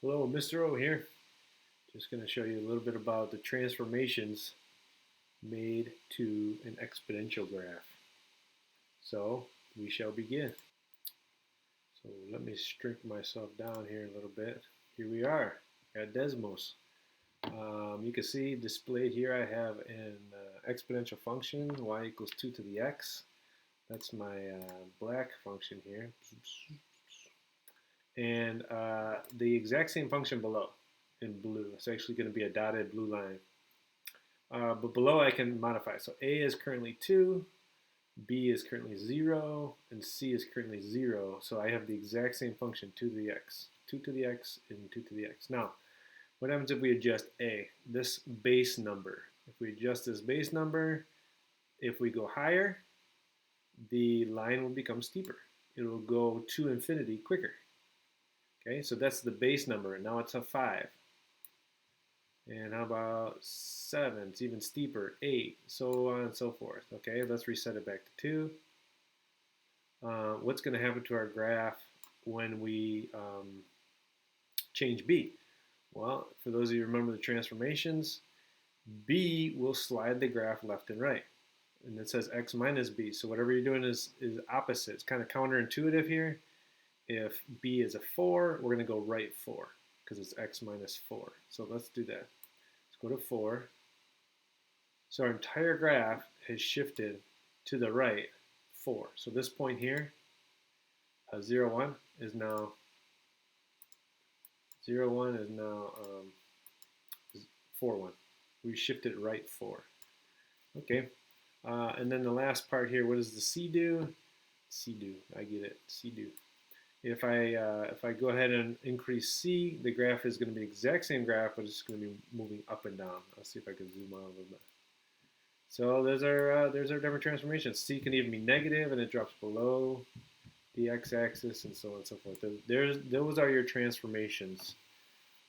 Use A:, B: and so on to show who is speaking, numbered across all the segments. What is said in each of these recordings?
A: Hello, Mr. O here. Just going to show you a little bit about the transformations made to an exponential graph. So we shall begin. So let me shrink myself down here a little bit. Here we are at Desmos. You can see displayed here I have an exponential function, y equals 2 to the x. That's my black function here. And the exact same function below in blue. It's actually going to be a dotted blue line. But below I can modify. So A is currently 2, B is currently 0, and C is currently 0. So I have the exact same function, 2 to the x. 2 to the x and 2 to the x. Now, what happens if we adjust A, this base number? If we adjust this base number, if we go higher, the line will become steeper. It will go to infinity quicker. Okay, so that's the base number. Now it's a 5. And how about 7? It's even steeper. 8, so on and so forth. Okay, let's reset it back to 2. What's going to happen to our graph when we change B? Well, for those of you who remember the transformations, B will slide the graph left and right. And it says x minus B. So whatever you're doing is opposite. It's kind of counterintuitive here. If B is a 4, we're going to go right 4 because it's x minus 4. So let's do that. Let's go to 4. So our entire graph has shifted to the right 4. So this point here, 0, 1 is now 0, 1 is now 4, 1. We shifted right 4. Okay. And then the last part here, what does the C do? C do. I get it. C do. If I go ahead and increase C, the graph is going to be the exact same graph, but it's going to be moving up and down. I'll see if I can zoom out a little bit. So there's our different transformations. C can even be negative, and it drops below the x-axis, and so on and so forth. Those are your transformations.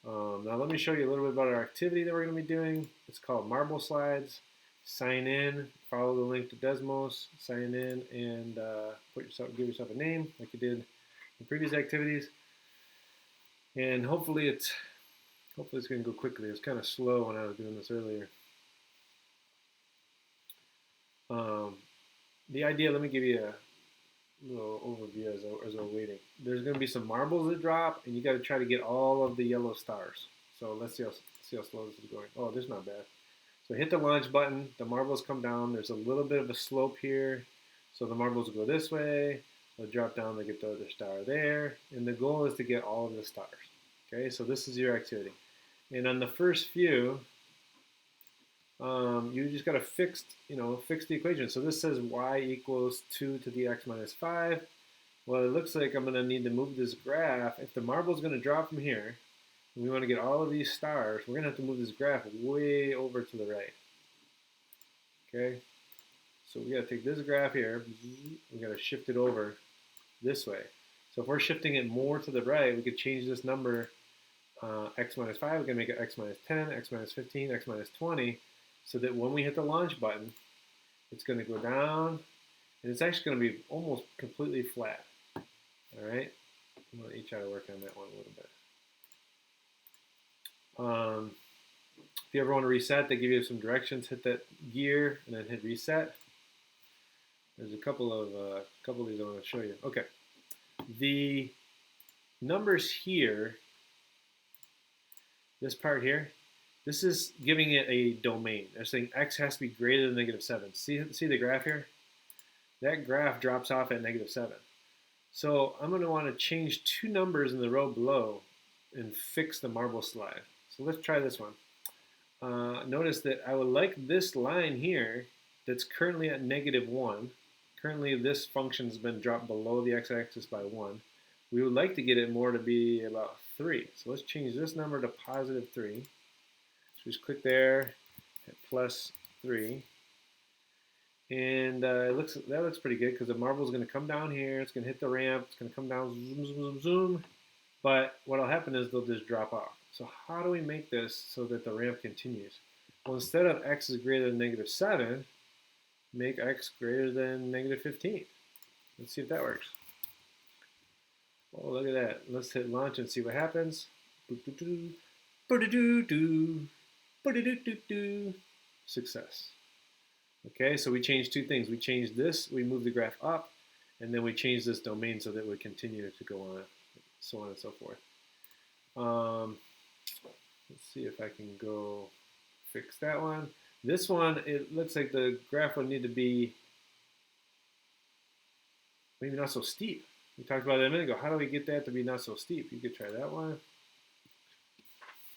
A: Now let me show you a little bit about our activity that we're going to be doing. It's called marble slides. Sign in, follow the link to Desmos, sign in, and give yourself a name like you did in previous activities. And hopefully it's going to go quickly. It was kind of slow when I was doing this earlier. The idea, let me give you a little overview as we're waiting. There's going to be some marbles that drop, and you got to try to get all of the yellow stars. So let's see how slow this is going. Oh, this is not bad. So hit the launch button, the marbles come down, there's a little bit of a slope here, so the marbles will go this way, they'll drop down, they get the other star there, and the goal is to get all of the stars. Okay, so this is your activity. And on the first few, you just got to fix the equation. So this says y equals 2 to the x minus 5. Well, it looks like I'm going to need to move this graph. If the marble is going to drop from here, we want to get all of these stars, we're going to have to move this graph way over to the right. Okay? So we got to take this graph here, we got to shift it over this way. So if we're shifting it more to the right, we could change this number x minus 5, we can make it x minus 10, x minus 15, x minus 20, so that when we hit the launch button, it's going to go down, and it's actually going to be almost completely flat. All right? I'm going to try to work on that one a little bit. If you ever want to reset, they give you some directions. Hit that gear and then hit reset. There's a couple of these I want to show you. Okay, the numbers here, this part here, this is giving it a domain. They're saying x has to be greater than -7. See the graph here? That graph drops off at -7. So I'm going to want to change 2 numbers in the row below and fix the marble slide. So let's try this one. Notice that I would like this line here that's currently at -1. Currently this function has been dropped below the x-axis by 1. We would like to get it more to be about 3. So let's change this number to +3. So just click there, hit +3. And that looks pretty good because the marble is going to come down here, it's going to hit the ramp, it's going to come down, zoom, zoom, zoom, zoom. But what will happen is they'll just drop off. So how do we make this so that the ramp continues? Well, instead of x is greater than -7, make x greater than -15. Let's see if that works. Oh, look at that. Let's hit launch and see what happens. Success. Okay, so we changed two things. We changed this, we moved the graph up, and then we changed this domain so that it would continue to go on, so on and so forth. Let's see if I can go fix that one. This one, it looks like the graph would need to be maybe not so steep. We talked about it a minute ago. How do we get that to be not so steep? You could try that one.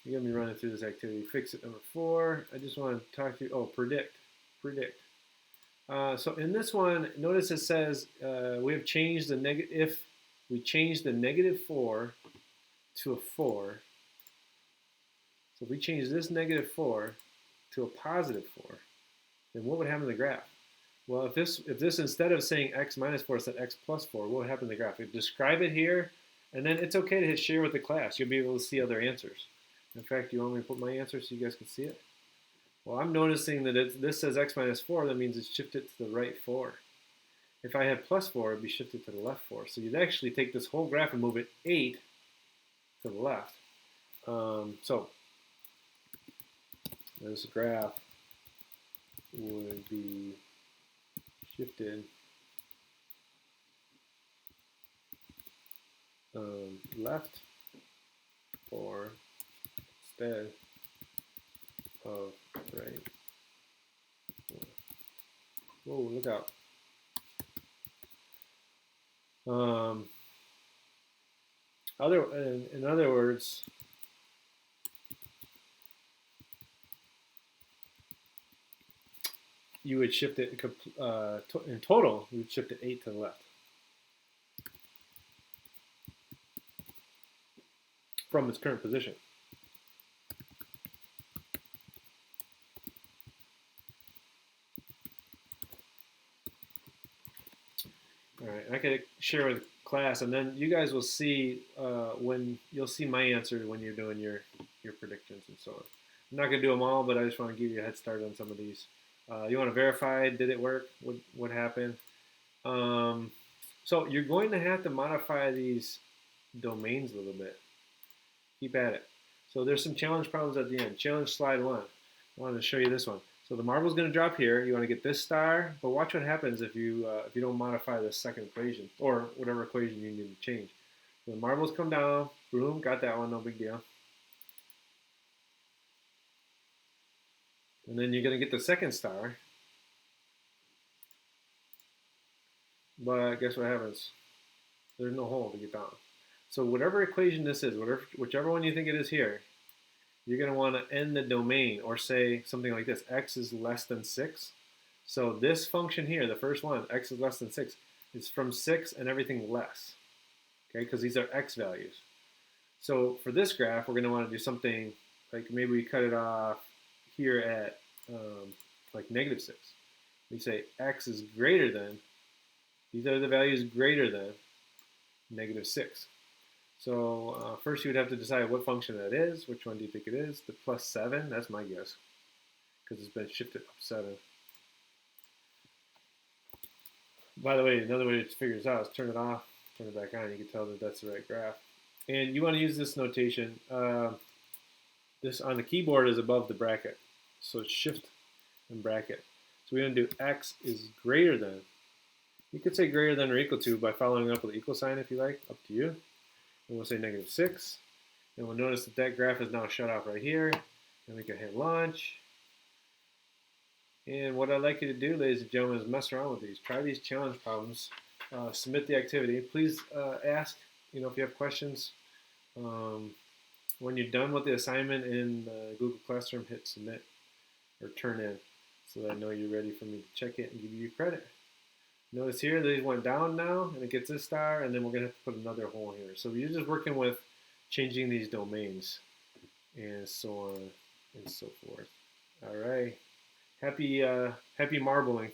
A: You're going to be running through this activity. Fix it number 4. I just want to talk to you. Oh, predict. Predict. So in this one, notice it says we have changed the negative. If we change the -4 to a 4, so if we change this -4 to a +4, then what would happen to the graph? Well, if this instead of saying x minus 4 said x plus 4, what would happen to the graph? We describe it here, and then it's okay to hit share with the class. You'll be able to see other answers. In fact, you want me to put my answer so you guys can see it? Well, I'm noticing that this says x minus 4. That means it's shifted to the right 4. If I had plus 4, it'd be shifted to the left 4. So you'd actually take this whole graph and move it 8 to the left. So this graph would be shifted left 4 instead of right 4. Whoa, look out. In other words, you would shift it in total. You would shift it 8 to the left from its current position. All right, I could share with class, and then you guys will see when you'll see my answer when you're doing your predictions and so on. I'm not gonna do them all, but I just want to give you a head start on some of these. You want to verify, did it work? What happened? So you're going to have to modify these domains a little bit. Keep at it. So there's some challenge problems at the end. Challenge slide 1. I wanted to show you this one. So the marble's going to drop here. You want to get this star, but watch what happens if you don't modify the second equation or whatever equation you need to change. So the marbles come down. Boom, got that one. No big deal. And then you're going to get the second star. But guess what happens? There's no hole to get down. So whatever equation this is, whichever one you think it is here, you're going to want to end the domain or say something like this, x is less than 6. So this function here, the first one, x is less than 6, is from 6 and everything less, okay, because these are x values. So for this graph, we're going to want to do something like maybe we cut it off here at like -6. We say x is greater than, these are the values greater than -6. So first you would have to decide what function that is. Which one do you think it is? The +7, that's my guess, because it's been shifted up 7. By the way, another way to figure this out is turn it off, turn it back on. You can tell that that's the right graph. And you want to use this notation. This on the keyboard is above the bracket. So it's shift and bracket. So we're going to do x is greater than. You could say greater than or equal to by following up with the equal sign if you like, up to you. And we'll say -6. And we'll notice that that graph is now shut off right here. And we can hit launch. And what I'd like you to do, ladies and gentlemen, is mess around with these. Try these challenge problems. Submit the activity. Please ask, if you have questions. When you're done with the assignment in Google Classroom, hit submit or turn in so that I know you're ready for me to check it and give you credit. Notice here these went down now, and it gets this star, and then we're going to have to put another hole here. So you're just working with changing these domains and so on and so forth. All right. Happy marbling.